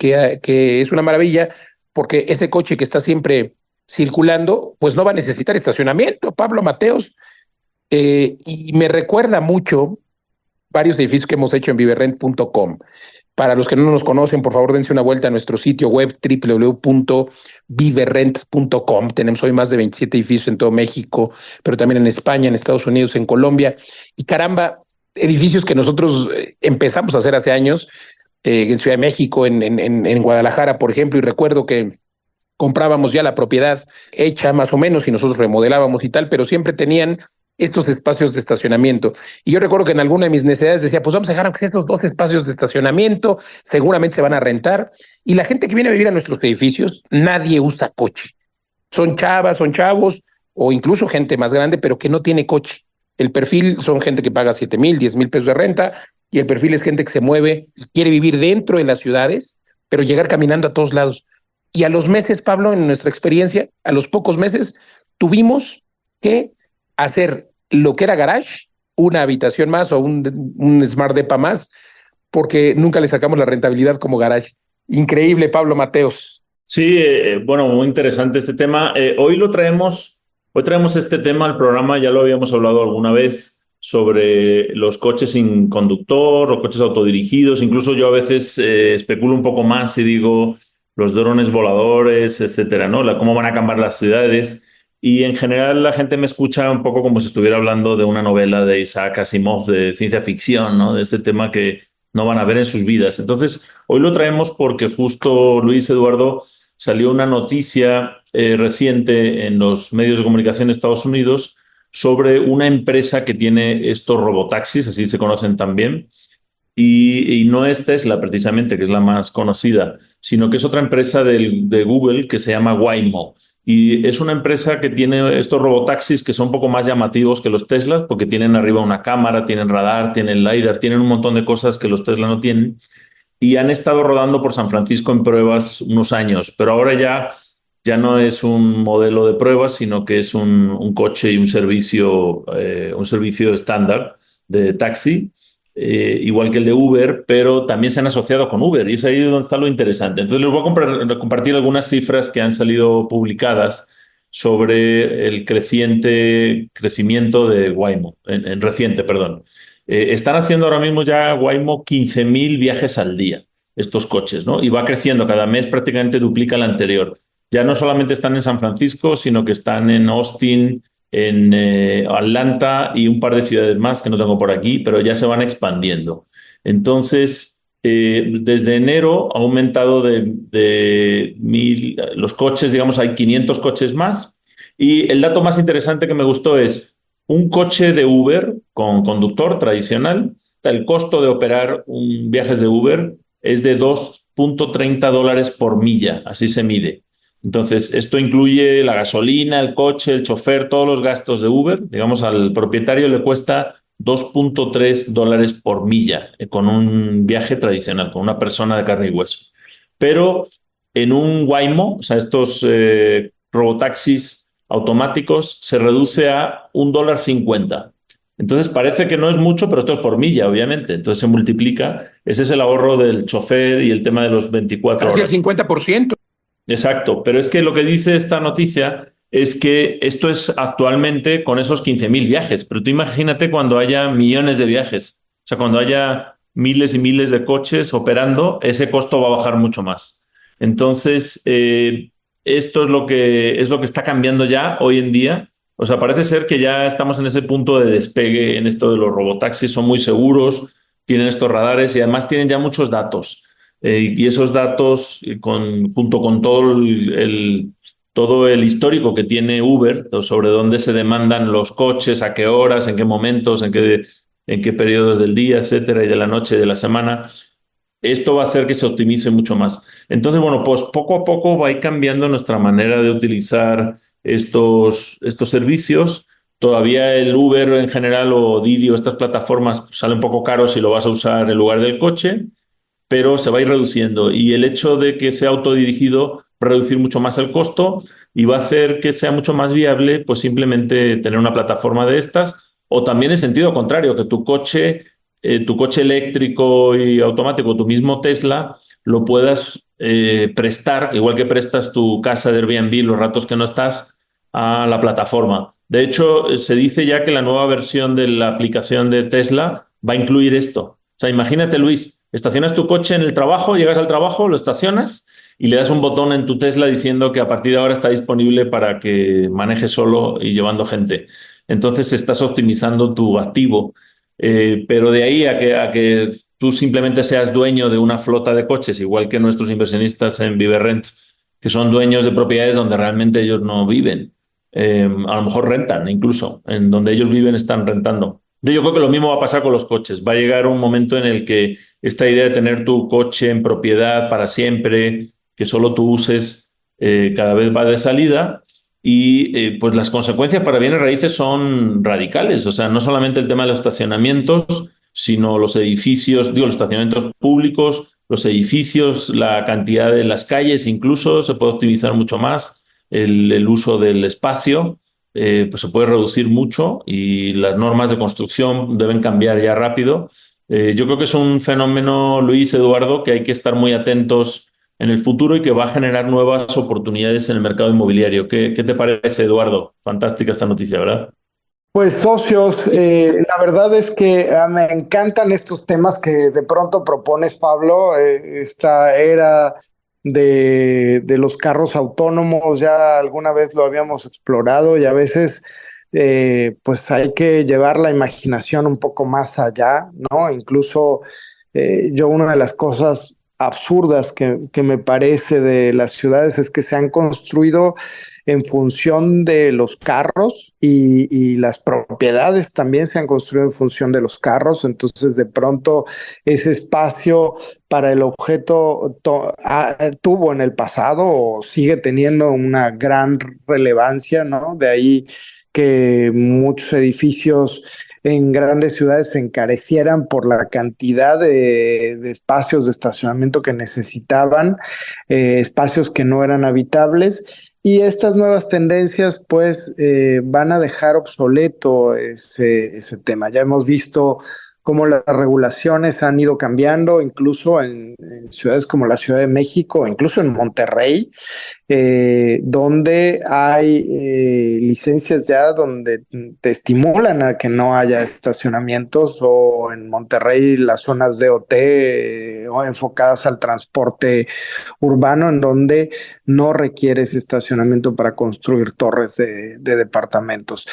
es una maravilla, porque ese coche que está siempre circulando, pues no va a necesitar estacionamiento, Pablo Mateos, y me recuerda mucho varios edificios que hemos hecho en viverrent.com. Para los que no nos conocen, por favor, dense una vuelta a nuestro sitio web www.viverrent.com. Tenemos hoy más de 27 edificios en todo México, pero también en España, en Estados Unidos, en Colombia. Y caramba, edificios que nosotros empezamos a hacer hace años, en Ciudad de México, en Guadalajara, por ejemplo, y recuerdo que comprábamos ya la propiedad hecha más o menos y nosotros remodelábamos y tal, pero siempre tenían estos espacios de estacionamiento. Y yo recuerdo que en alguna de mis necesidades decía, pues vamos a dejar aunque sea estos 2 espacios de estacionamiento, seguramente se van a rentar. Y la gente que viene a vivir a nuestros edificios, nadie usa coche. Son chavas, son chavos, o incluso gente más grande, pero que no tiene coche. El perfil son gente que paga 7,000, 10,000 pesos de renta, y el perfil es gente que se mueve, quiere vivir dentro de las ciudades, pero llegar caminando a todos lados. Y a los meses, Pablo, en nuestra experiencia, a los pocos meses, tuvimos que hacer lo que era garage, una habitación más o un smart depa más, porque nunca le sacamos la rentabilidad como garage. Increíble, Pablo Mateos. Sí, bueno, muy interesante este tema. Hoy traemos este tema al programa, ya lo habíamos hablado alguna vez, sobre los coches sin conductor o coches autodirigidos. Incluso yo a veces especulo un poco más y digo los drones voladores, etcétera, ¿no? Cómo van a cambiar las ciudades. Y en general la gente me escucha un poco como si estuviera hablando de una novela de Isaac Asimov, de ciencia ficción, ¿no? De este tema que no van a ver en sus vidas. Entonces, hoy lo traemos porque justo, Luis, Eduardo, salió una noticia reciente en los medios de comunicación de Estados Unidos sobre una empresa que tiene estos robotaxis, así se conocen también, y no es Tesla precisamente, que es la más conocida, sino que es otra empresa de Google que se llama Waymo. Y es una empresa que tiene estos robotaxis que son un poco más llamativos que los Teslas, porque tienen arriba una cámara, tienen radar, tienen LiDAR, tienen un montón de cosas que los Tesla no tienen. Y han estado rodando por San Francisco en pruebas unos años, pero ahora ya no es un modelo de pruebas, sino que es un coche y un servicio estándar de taxi, igual que el de Uber, pero también se han asociado con Uber y es ahí donde está lo interesante. Entonces les voy a compartir algunas cifras que han salido publicadas sobre el crecimiento de Waymo, en reciente, perdón. Están haciendo ahora mismo ya Waymo 15.000 viajes al día, estos coches, ¿no? Y va creciendo, cada mes prácticamente duplica el anterior. Ya no solamente están en San Francisco, sino que están en Austin, en Atlanta y un par de ciudades más que no tengo por aquí, pero ya se van expandiendo. Entonces, desde enero ha aumentado de 1.000 los coches, digamos, hay 500 coches más. Y el dato más interesante que me gustó es un coche de Uber con conductor tradicional. El costo de operar viajes de Uber es de $2.30 por milla, así se mide. Entonces, esto incluye la gasolina, el coche, el chofer, todos los gastos de Uber. Digamos, al propietario le cuesta $2.3 por milla con un viaje tradicional, con una persona de carne y hueso. Pero en un Waymo, o sea, estos robotaxis automáticos, se reduce a $1.50. Entonces parece que no es mucho, pero esto es por milla, obviamente. Entonces se multiplica. Ese es el ahorro del chofer y el tema de los 24 Casi horas. el 50%. Exacto, pero es que lo que dice esta noticia es que esto es actualmente con esos 15.000 viajes, pero tú imagínate cuando haya millones de viajes, o sea, cuando haya miles y miles de coches operando, ese costo va a bajar mucho más. Entonces, esto es lo que está cambiando ya hoy en día. O sea, parece ser que ya estamos en ese punto de despegue en esto de los robotaxis, son muy seguros, tienen estos radares y además tienen ya muchos datos. Y esos datos, junto con todo el histórico que tiene Uber sobre dónde se demandan los coches, a qué horas, en qué momentos, en qué periodos del día, etcétera, y de la noche, de la semana, esto va a hacer que se optimice mucho más. Entonces, bueno, pues poco a poco va a ir cambiando nuestra manera de utilizar estos servicios. Todavía el Uber en general o Didi o estas plataformas salen un poco caros si lo vas a usar en lugar del coche, pero se va a ir reduciendo y el hecho de que sea autodirigido va a reducir mucho más el costo y va a hacer que sea mucho más viable pues simplemente tener una plataforma de estas o también en sentido contrario, que tu coche eléctrico y automático, tu mismo Tesla, lo puedas prestar, igual que prestas tu casa de Airbnb los ratos que no estás, a la plataforma. De hecho, se dice ya que la nueva versión de la aplicación de Tesla va a incluir esto. O sea, imagínate, Luis, estacionas tu coche en el trabajo, llegas al trabajo, lo estacionas y le das un botón en tu Tesla diciendo que a partir de ahora está disponible para que manejes solo y llevando gente. Entonces estás optimizando tu activo. Pero de ahí a que tú simplemente seas dueño de una flota de coches, igual que nuestros inversionistas en ViveRent, que son dueños de propiedades donde realmente ellos no viven. A lo mejor rentan, incluso en donde ellos viven están rentando. Yo creo que lo mismo va a pasar con los coches. Va a llegar un momento en el que esta idea de tener tu coche en propiedad para siempre, que solo tú uses, cada vez va de salida. Y pues las consecuencias para bienes raíces son radicales. O sea, no solamente el tema de los estacionamientos, sino los edificios, los estacionamientos públicos, los edificios, la cantidad de las calles, incluso se puede optimizar mucho más el uso del espacio. Pues se puede reducir mucho y las normas de construcción deben cambiar ya rápido. Yo creo que es un fenómeno, Luis, Eduardo, que hay que estar muy atentos en el futuro y que va a generar nuevas oportunidades en el mercado inmobiliario. ¿Qué te parece, Eduardo? Fantástica esta noticia, ¿verdad? Pues socios, la verdad es que me encantan estos temas que de pronto propones, Pablo, esta era de los carros autónomos, ya alguna vez lo habíamos explorado y a veces pues hay que llevar la imaginación un poco más allá, ¿no? Incluso yo una de las cosas absurdas que me parece de las ciudades es que se han construido en función de los carros y las propiedades también se han construido en función de los carros. Entonces, de pronto, ese espacio para el objeto tuvo en el pasado o sigue teniendo una gran relevancia, ¿no? De ahí que muchos edificios en grandes ciudades se encarecieran por la cantidad de espacios de estacionamiento que necesitaban, espacios que no eran habitables. Y estas nuevas tendencias, pues, van a dejar obsoleto ese tema. Ya hemos visto cómo las regulaciones han ido cambiando, incluso en ciudades como la Ciudad de México, incluso en Monterrey, donde hay licencias ya donde te estimulan a que no haya estacionamientos, o en Monterrey las zonas DOT o enfocadas al transporte urbano, en donde no requieres estacionamiento para construir torres de departamentos.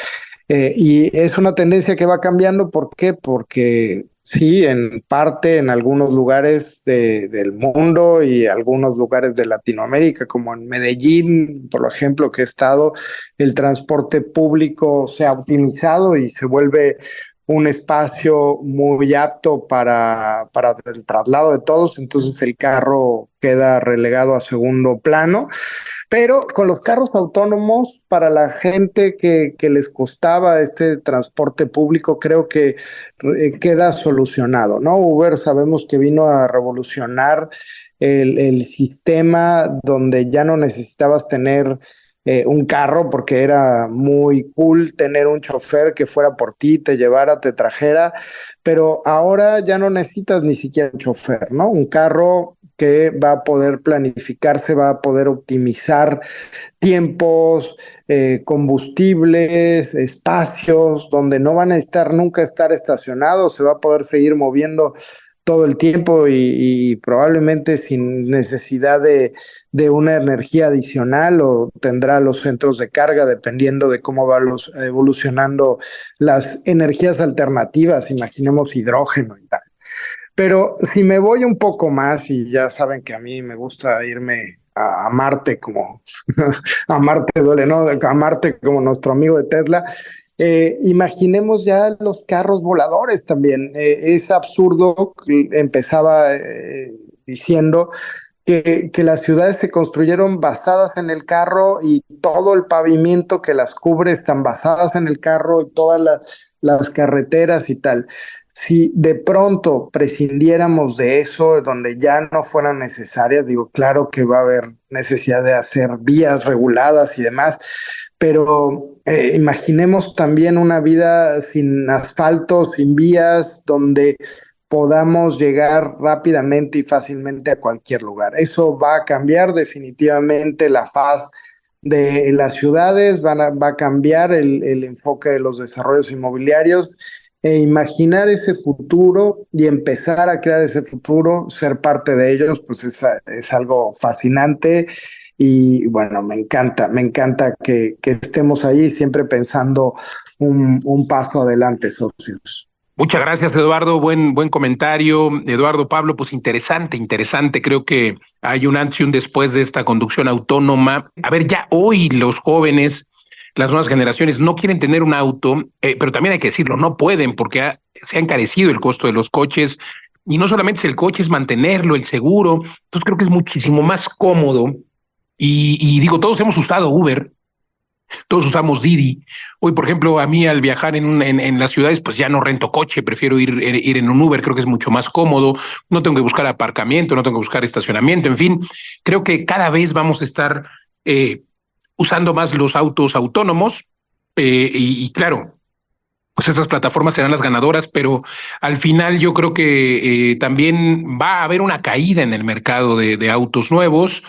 Y es una tendencia que va cambiando. ¿Por qué? Porque sí, en parte en algunos lugares del mundo y algunos lugares de Latinoamérica, como en Medellín, por ejemplo, que he estado, el transporte público se ha optimizado y se vuelve un espacio muy apto para el traslado de todos. Entonces el carro queda relegado a segundo plano. Pero con los carros autónomos, para la gente que les costaba este transporte público, creo que queda solucionado, ¿no? Uber sabemos que vino a revolucionar el sistema, donde ya no necesitabas tener un carro, porque era muy cool tener un chofer que fuera por ti, te llevara, te trajera, pero ahora ya no necesitas ni siquiera un chofer, ¿no? Un carro que va a poder planificarse, va a poder optimizar tiempos, combustibles, espacios, donde no van a estar nunca estar estacionados, se va a poder seguir moviendo todo el tiempo y probablemente sin necesidad de una energía adicional, o tendrá los centros de carga dependiendo de cómo van evolucionando las energías alternativas, imaginemos hidrógeno y tal. Pero si me voy un poco más, y ya saben que a mí me gusta irme a Marte, como a Marte duele, ¿no? A Marte como nuestro amigo de Tesla. Imaginemos ya los carros voladores también. Es absurdo, empezaba diciendo que las ciudades se construyeron basadas en el carro, y todo el pavimento que las cubre están basadas en el carro, y todas las carreteras y tal. Si de pronto prescindiéramos de eso, donde ya no fueran necesarias, digo, claro que va a haber necesidad de hacer vías reguladas y demás, pero imaginemos también una vida sin asfalto, sin vías, donde podamos llegar rápidamente y fácilmente a cualquier lugar. Eso va a cambiar definitivamente la faz de las ciudades, va a cambiar el enfoque de los desarrollos inmobiliarios, e imaginar ese futuro y empezar a crear ese futuro, ser parte de ellos, pues es algo fascinante. Y bueno, me encanta que estemos ahí siempre pensando un paso adelante, socios. Muchas gracias, Eduardo. Buen comentario. Eduardo, Pablo, pues interesante. Creo que hay un antes y un después de esta conducción autónoma. A ver, ya hoy los jóvenes, las nuevas generaciones, no quieren tener un auto, pero también hay que decirlo, no pueden, porque se ha encarecido el costo de los coches. Y no solamente es el coche, es mantenerlo, el seguro. Entonces creo que es muchísimo más cómodo. Y digo, todos hemos usado Uber, todos usamos Didi. Hoy, por ejemplo, a mí al viajar en las ciudades, pues ya no rento coche, prefiero ir en un Uber, creo que es mucho más cómodo, no tengo que buscar aparcamiento, no tengo que buscar estacionamiento, en fin, creo que cada vez vamos a estar usando más los autos autónomos, y claro, pues estas plataformas serán las ganadoras, pero al final yo creo que también va a haber una caída en el mercado de autos nuevos.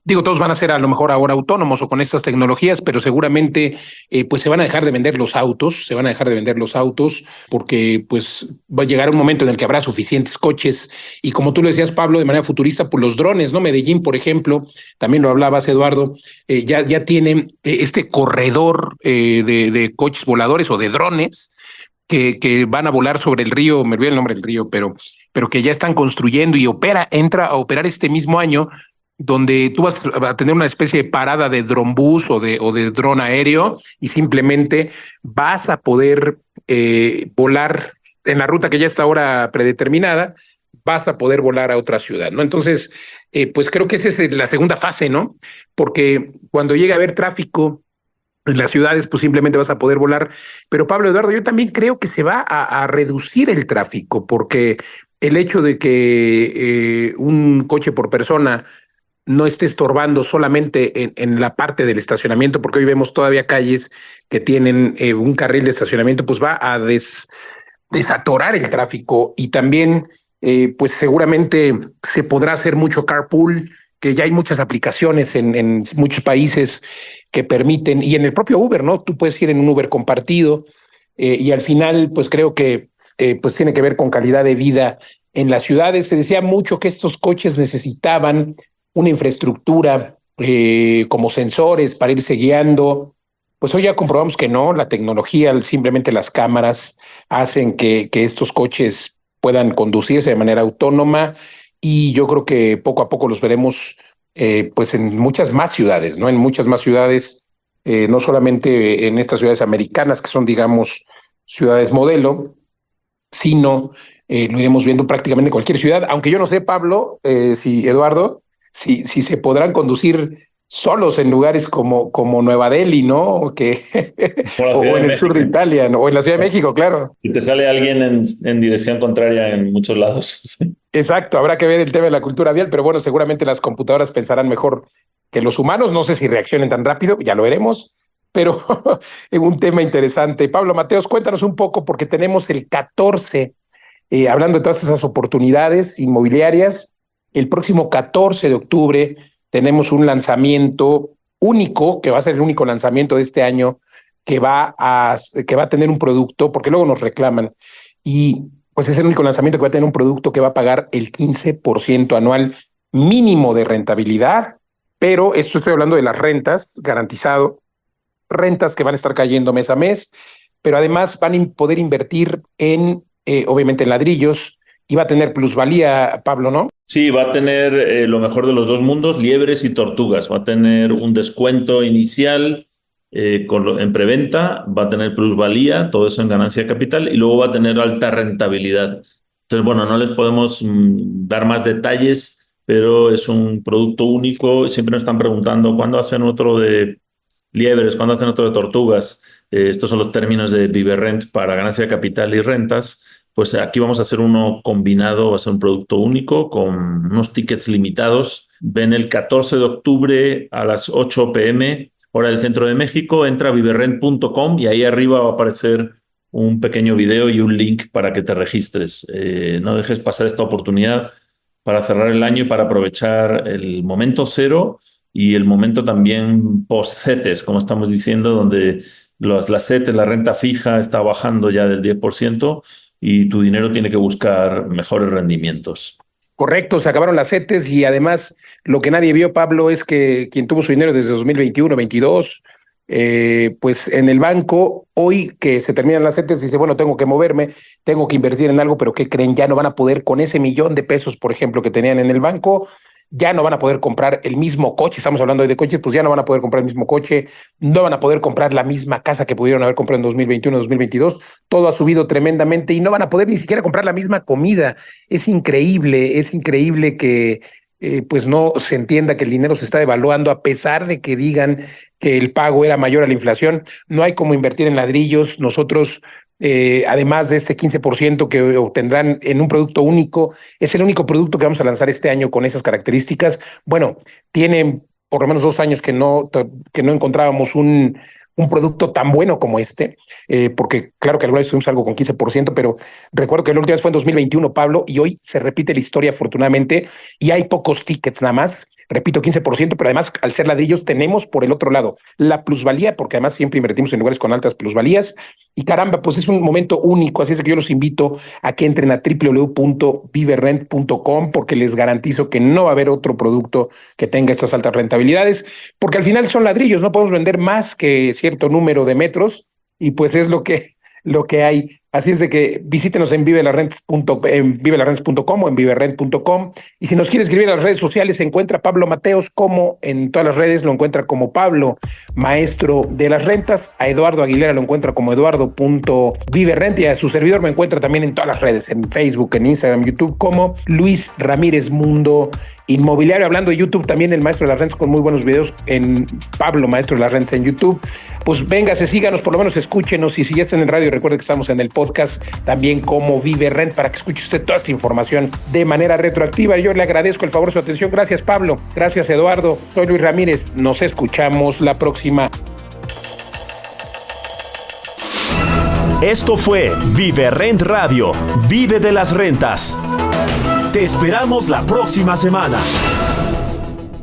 Digo, todos van a ser a lo mejor ahora autónomos o con estas tecnologías, pero seguramente pues se van a dejar de vender los autos, porque pues va a llegar un momento en el que habrá suficientes coches. Y como tú lo decías, Pablo, de manera futurista, pues los drones, ¿no? Medellín, por ejemplo, también lo hablabas, Eduardo, ya tienen este corredor de coches voladores o de drones que van a volar sobre el río, me olvidé el nombre del río, pero que ya están construyendo, y entra a operar este mismo año donde tú vas a tener una especie de parada de dronbús o de dron aéreo y simplemente vas a poder volar en la ruta que ya está ahora predeterminada, vas a poder volar a otra ciudad, ¿no? Entonces, pues creo que esa es la segunda fase, ¿no? Porque cuando llega a haber tráfico en las ciudades, pues simplemente vas a poder volar. Pero Pablo Eduardo, yo también creo que se va a reducir el tráfico, porque el hecho de que un coche por persona no esté estorbando solamente en la parte del estacionamiento, porque hoy vemos todavía calles que tienen un carril de estacionamiento, pues va a desatorar el tráfico y también, pues seguramente se podrá hacer mucho carpool, que ya hay muchas aplicaciones en muchos países que permiten, y en el propio Uber, ¿no? Tú puedes ir en un Uber compartido y al final, pues creo que pues tiene que ver con calidad de vida en las ciudades. Se decía mucho que estos coches necesitaban una infraestructura como sensores para irse guiando. Pues hoy ya comprobamos que no, la tecnología, simplemente las cámaras hacen que estos coches puedan conducirse de manera autónoma y yo creo que poco a poco los veremos pues en muchas más ciudades, ¿no? En muchas más ciudades, no solamente en estas ciudades americanas que son, digamos, ciudades modelo, sino lo iremos viendo prácticamente en cualquier ciudad, aunque yo no sé, Pablo, si Eduardo, si se podrán conducir solos en lugares como Nueva Delhi, ¿no? O en el sur de Italia, ¿no? O en la Ciudad de México, claro. Y te sale alguien en dirección contraria en muchos lados. Exacto, habrá que ver el tema de la cultura vial, pero bueno, seguramente las computadoras pensarán mejor que los humanos. No sé si reaccionen tan rápido, ya lo veremos, pero es un tema interesante. Pablo Mateos, cuéntanos un poco, porque tenemos el 14, hablando de todas esas oportunidades inmobiliarias, el próximo 14 de octubre tenemos un lanzamiento único, que va a ser el único lanzamiento de este año, que va a tener un producto, porque luego nos reclaman, y pues es el único lanzamiento que va a tener un producto que va a pagar el 15% anual mínimo de rentabilidad, pero esto estoy hablando de las rentas, garantizado, rentas que van a estar cayendo mes a mes, pero además van a poder invertir obviamente en ladrillos, y va a tener plusvalía, Pablo, ¿no? Sí, va a tener lo mejor de los dos mundos, liebres y tortugas. Va a tener un descuento inicial en preventa, va a tener plusvalía, todo eso en ganancia de capital, y luego va a tener alta rentabilidad. Entonces, bueno, no les podemos dar más detalles, pero es un producto único. Siempre nos están preguntando cuándo hacen otro de liebres, cuándo hacen otro de tortugas. Estos son los términos de Viverrent para ganancia de capital y rentas. Pues aquí vamos a hacer uno combinado, va a ser un producto único con unos tickets limitados. Ven el 14 de octubre a las 8 p.m., hora del centro de México, entra a viverrent.com y ahí arriba va a aparecer un pequeño video y un link para que te registres. No dejes pasar esta oportunidad para cerrar el año y para aprovechar el momento cero y el momento también post-CETES, como estamos diciendo, donde las CETES, la renta fija, está bajando ya del 10%. Y tu dinero tiene que buscar mejores rendimientos. Correcto, se acabaron las CETES y además lo que nadie vio, Pablo, es que quien tuvo su dinero desde 2021-22, pues en el banco, hoy que se terminan las CETES, dice, bueno, tengo que moverme, tengo que invertir en algo, pero ¿qué creen? Ya no van a poder con ese $1,000,000, por ejemplo, que tenían en el banco, ya no van a poder comprar el mismo coche, estamos hablando hoy de coches, pues ya no van a poder comprar el mismo coche, no van a poder comprar la misma casa que pudieron haber comprado en 2021, 2022, todo ha subido tremendamente y no van a poder ni siquiera comprar la misma comida. Es increíble que pues no se entienda que el dinero se está devaluando a pesar de que digan que el pago era mayor a la inflación. No hay como invertir en ladrillos. Nosotros además de este 15% que obtendrán en un producto único, es el único producto que vamos a lanzar este año con esas características. Bueno, tienen por lo menos 2 años que no encontrábamos un producto tan bueno como este, porque claro que alguna vez tuvimos algo con 15%, pero recuerdo que la última vez fue en 2021, Pablo, y hoy se repite la historia afortunadamente, y hay pocos tickets nada más. Repito, 15%, pero además, al ser ladrillos, tenemos por el otro lado la plusvalía, porque además siempre invertimos en lugares con altas plusvalías. Y caramba, pues es un momento único. Así es que yo los invito a que entren a www.viverrent.com, porque les garantizo que no va a haber otro producto que tenga estas altas rentabilidades, porque al final son ladrillos, no podemos vender más que cierto número de metros, y pues es lo que hay. Así es de que visítenos en vivelasrentas.com o en viverrent.com. Y si nos quiere escribir en las redes sociales, se encuentra Pablo Mateos, como en todas las redes lo encuentra como Pablo, maestro de las rentas. A Eduardo Aguilera lo encuentra como eduardo.viverrent, y a su servidor me encuentra también en todas las redes, en Facebook, en Instagram, YouTube, como Luis Ramírez Mundo Inmobiliario. Hablando de YouTube, también el maestro de las rentas con muy buenos videos en Pablo, maestro de las rentas en YouTube. Pues véngase, síganos, por lo menos escúchenos, y si ya están en radio, recuerde que estamos en el podcast también como Vive Rent, para que escuche usted toda esta información de manera retroactiva. Yo le agradezco el favor de su atención. Gracias, Pablo. Gracias, Eduardo. Soy Luis Ramírez. Nos escuchamos la próxima. Esto fue Vive Rent Radio. Vive de las rentas. Te esperamos la próxima semana.